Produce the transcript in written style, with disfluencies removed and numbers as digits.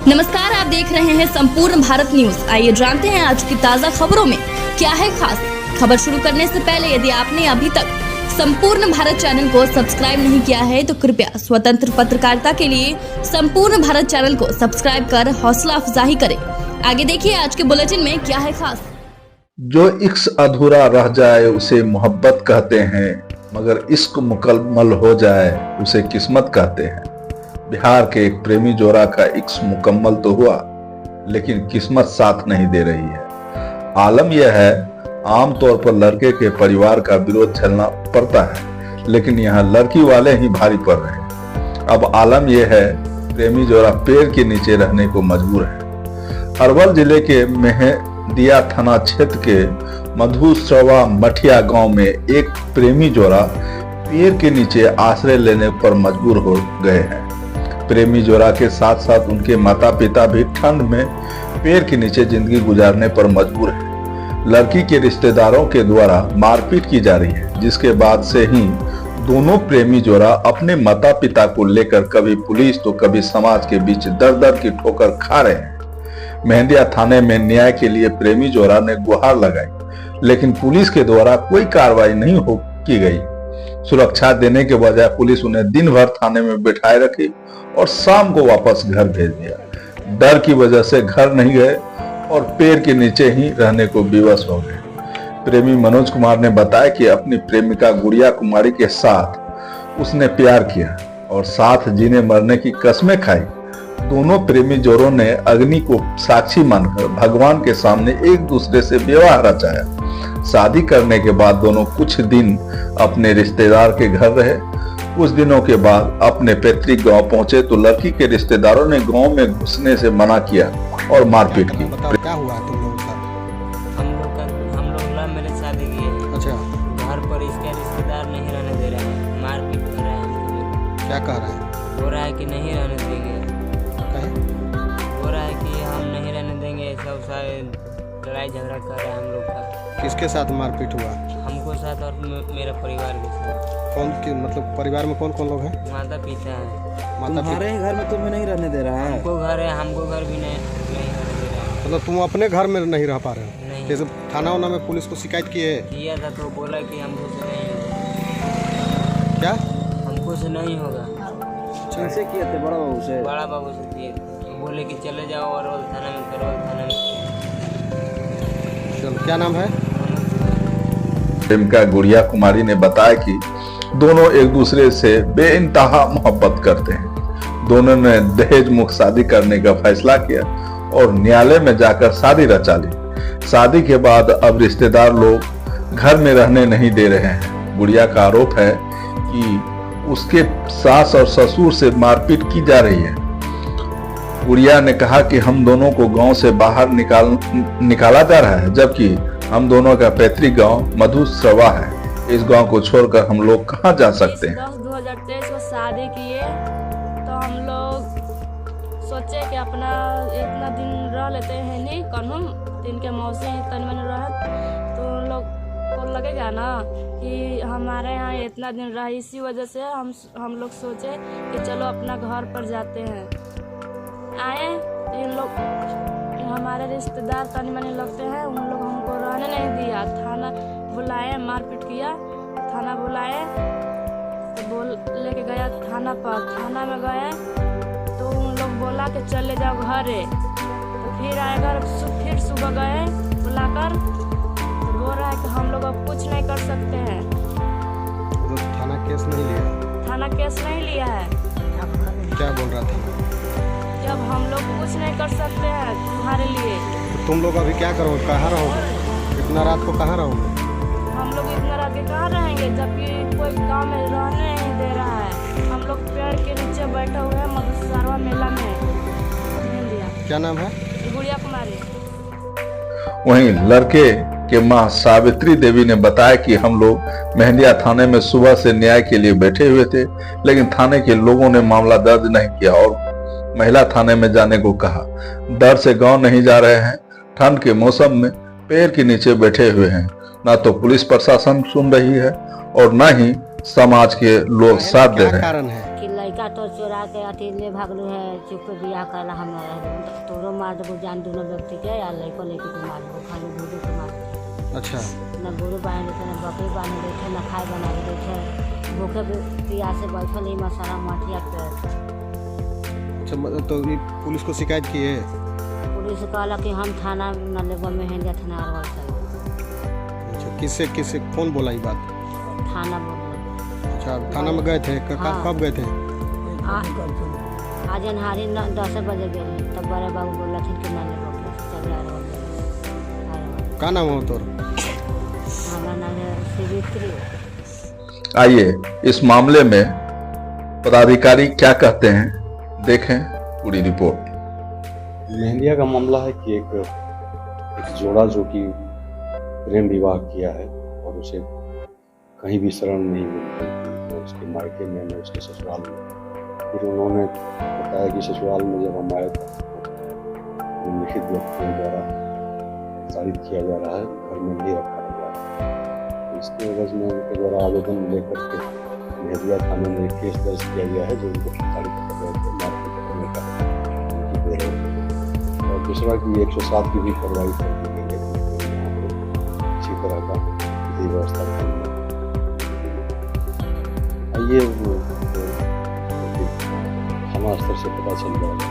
नमस्कार, आप देख रहे हैं संपूर्ण भारत न्यूज। आइए जानते हैं आज की ताजा खबरों में क्या है खास। खबर शुरू करने से पहले यदि आपने अभी तक संपूर्ण भारत चैनल को सब्सक्राइब नहीं किया है तो कृपया स्वतंत्र पत्रकारिता के लिए संपूर्ण भारत चैनल को सब्सक्राइब कर हौसला अफजाई करें। आगे देखिए आज के बुलेटिन में क्या है खास। जो इश्क अधूरा रह जाए उसे मोहब्बत कहते हैं, मगर इश्क मुकम्मल हो जाए उसे किस्मत कहते हैं। बिहार के एक प्रेमी जोड़ा का इश्क मुकम्मल तो हुआ, लेकिन किस्मत साथ नहीं दे रही है। आलम यह है, आमतौर पर लड़के के परिवार का विरोध झेलना पड़ता है, लेकिन यहाँ लड़की वाले ही भारी पड़ रहे हैं। अब आलम यह है, प्रेमी जोड़ा पेड़ के नीचे रहने को मजबूर है। अरवल जिले के मेहंदिया थाना क्षेत्र के मधुश्रवा मठिया गांव में एक प्रेमी जोड़ा पेड़ के नीचे आश्रय लेने पर मजबूर हो गए हैं। प्रेमी जोड़ा के साथ साथ उनके माता पिता भी ठंड में पेड़ के नीचे जिंदगी गुजारने पर मजबूर है। लड़की के रिश्तेदारों के द्वारा मारपीट की जा रही है, जिसके बाद से ही दोनों प्रेमी जोड़ा अपने माता पिता को लेकर कभी पुलिस तो कभी समाज के बीच दर दर की ठोकर खा रहे हैं। मेहंदिया थाने में न्याय के लिए प्रेमी जोड़ा ने गुहार लगाई, लेकिन पुलिस के द्वारा कोई कार्रवाई नहीं की गई। सुरक्षा देने के बजाय पुलिस उन्हें दिन भर थाने में बिठाए रखी और शाम को वापस घर भेज दिया। डर की वजह से घर नहीं गए और पेड़ के नीचे ही रहने को विवश हो गए। प्रेमी मनोज कुमार ने बताया कि अपनी प्रेमिका गुड़िया कुमारी के साथ उसने प्यार किया और साथ जीने मरने की कस्में खाई। दोनों प्रेमी जोड़ों ने अग्नि को साक्षी मानकर भगवान के सामने एक दूसरे से विवाह रचाया। शादी करने के बाद दोनों कुछ दिन अपने रिश्तेदार के घर रहे। कुछ दिनों के बाद अपने पैतृक गांव पहुंचे तो लड़की के रिश्तेदारों ने गांव में घुसने से मना किया और मारपीट की। क्या हुआ तुम लोगों का? हम लोग लव मैरिज शादी की है। अच्छा, घर पर इसके रिश्तेदार नहीं रहने दे रहे हैं, मारपीट कर रहे हैं। क्या कह रहा है? हो रहा है कि नहीं रहने देंगे, कहे? हो रहा है कि हम नहीं रहने देंगे। सब सारे लड़ाई झगड़ा कर रहे हैं हम लोग का। किसके साथ मारपीट हुआ? हमको साथ और मेरा परिवार के साथ। कौन के मतलब परिवार में कौन कौन लोग हैं? माता पिता है। माता तुम्हारे ही घर में तुम्हें नहीं रहने दे रहा है? हमको घर है, हमको घर भी नहीं रहने दे रहा है। मतलब तुम अपने घर में नहीं रह पा रहे हो? नहीं। जैसे थाना वाना में पुलिस को शिकायत की है? किया था तो बोला कि हमको से नहीं होगा। क्या हमको से नहीं होगा। किनसे किए थे? बड़ा बाबू से? बड़ा बाबू से किए थे। बोले कि चले जाओ और थाना में करो, थाना में। चलो, क्या नाम है? प्रेमिका गुड़िया कुमारी ने बताया कि दोनों एक दूसरे से बेइंतहा मोहब्बत करते हैं। दोनों ने दहेज मुक्त शादी करने का फैसला किया और न्यायालय में जाकर शादी रचा ली। शादी के बाद अब रिश्तेदार लोग घर में रहने नहीं दे रहे हैं। गुड़िया का आरोप है कि उसके सास और ससुर से मारपीट की जा रही है। गुड़िया ने कहा कि हम दोनों को गांव से बाहर निकाला जा रहा है, जबकि हम दोनों का पैतृक गांव मधुश्रवा है। इस गांव को छोड़कर हम लोग कहां जा सकते हैं। 10/2023 को शादी किए तो हम लोग सोचे कि अपना इतना दिन रह लेते हैं, नहीं कन्हूँ दिन के मौसी तन मन रह तो उन लोग को लगेगा ना कि हमारे यहाँ इतना दिन रहा। इसी वजह से हम लोग सोचे कि चलो अपना घर पर जाते हैं। आए इन लोग हमारे रिश्तेदार तनी मनी लगते हैं, उन लोग हमको रहने नहीं दिया। थाना बुलाए, मारपीट किया। थाना बुलाए तो लेके गया थाना पर। थाना में गए तो उन लोग बोला कि चले जाओ घरे। तो फिर आएगा, फिर सुबह गए बुलाकर तो बोल रहा है कि हम लोग अब कुछ नहीं कर सकते हैं। तो थाना केस नहीं लिया? थाना केस नहीं लिया है। क्या बोल रहा था? जब हम लोग कुछ नहीं कर सकते हैं तुम्हारे लिए। तो तुम लोग अभी क्या करोगे? कहाँ रहोगे? इतना रात को कहाँ रहोगे? हम लोग इतना रात के कहाँ रहेंगे, जबकि कोई गांव में रहने नहीं दे रहा है। हम लोग पेड़ के नीचे बैठे हुए हैं मधुश्रवा मेला में। क्या नाम है? गुड़िया कुमारी। वहीं लड़के के मां सावित्री देवी ने बताया कि हम लोग मेहंदिया थाने में सुबह से न्याय के लिए बैठे हुए थे, लेकिन थाने के लोगों ने मामला दर्ज नहीं किया और महिला थाने में जाने को कहा। डर से गांव नहीं जा रहे हैं। ठंड के मौसम में पेड़ के नीचे बैठे हुए हैं। ना तो पुलिस प्रशासन सुन रही है और न ही समाज के लोग साथ दे रहे हैं। कारण है कि लड़का तो चोरा के अथी ले भागलू है चुप पे बियाह करला हम तोरो मार देबो जान दोनों व्यक्ति के या लड़को लड़की को मार देबो खाली भूडू को मार देबो। अच्छा न गुरु बांध देते न बकरी बांध देते न खाए बना के देते भूखे पिया से बैठल ही मसाला माठिया पे। अच्छा तो ये पुलिस को शिकायत की है? पुलिस कहला कि हम थाना न लेबो मेहंदिया थाना अरवल चल। अच्छा किससे कौन बोला ये बात? थाना बोल अच्छा थाना में गए थे? कब गए थे? आज अनहारी 10 बजे गए तब बड़े बाबू बोला थे कि ना लेबो चल अरवल। का नाम हो तोर? हमारा नाम है श्रीवित्री। आइए इस मामले में पदाधिकारी क्या कहते हैं, देखें पूरी रिपोर्ट। मेहंदिया का मामला है कि एक जोड़ा जो कि प्रेम विवाह किया है और उसे कहीं भी शरण नहीं मिलती, न उसके मायके में न उसके ससुराल में। फिर उन्होंने बताया कि ससुराल में जब हम आए थे तो लिखित व्यक्तियों द्वारा प्रसारित किया जा रहा है, घर में नहीं रखा गया है। इसके एवज में उनके द्वारा आवेदन लेकर के मेहंदिया थाने में एक केस दर्ज किया गया है जो उनको प्रसारित कर रहे थे, मारपीट करने का धमकी दे रहे थे। और दूसरा कि 107 की भी कार्रवाई कर दी गई है, यहाँ पर इसी तरह का विधि व्यवस्था करनी है। ये थाना स्तर से पता चल जाएगा।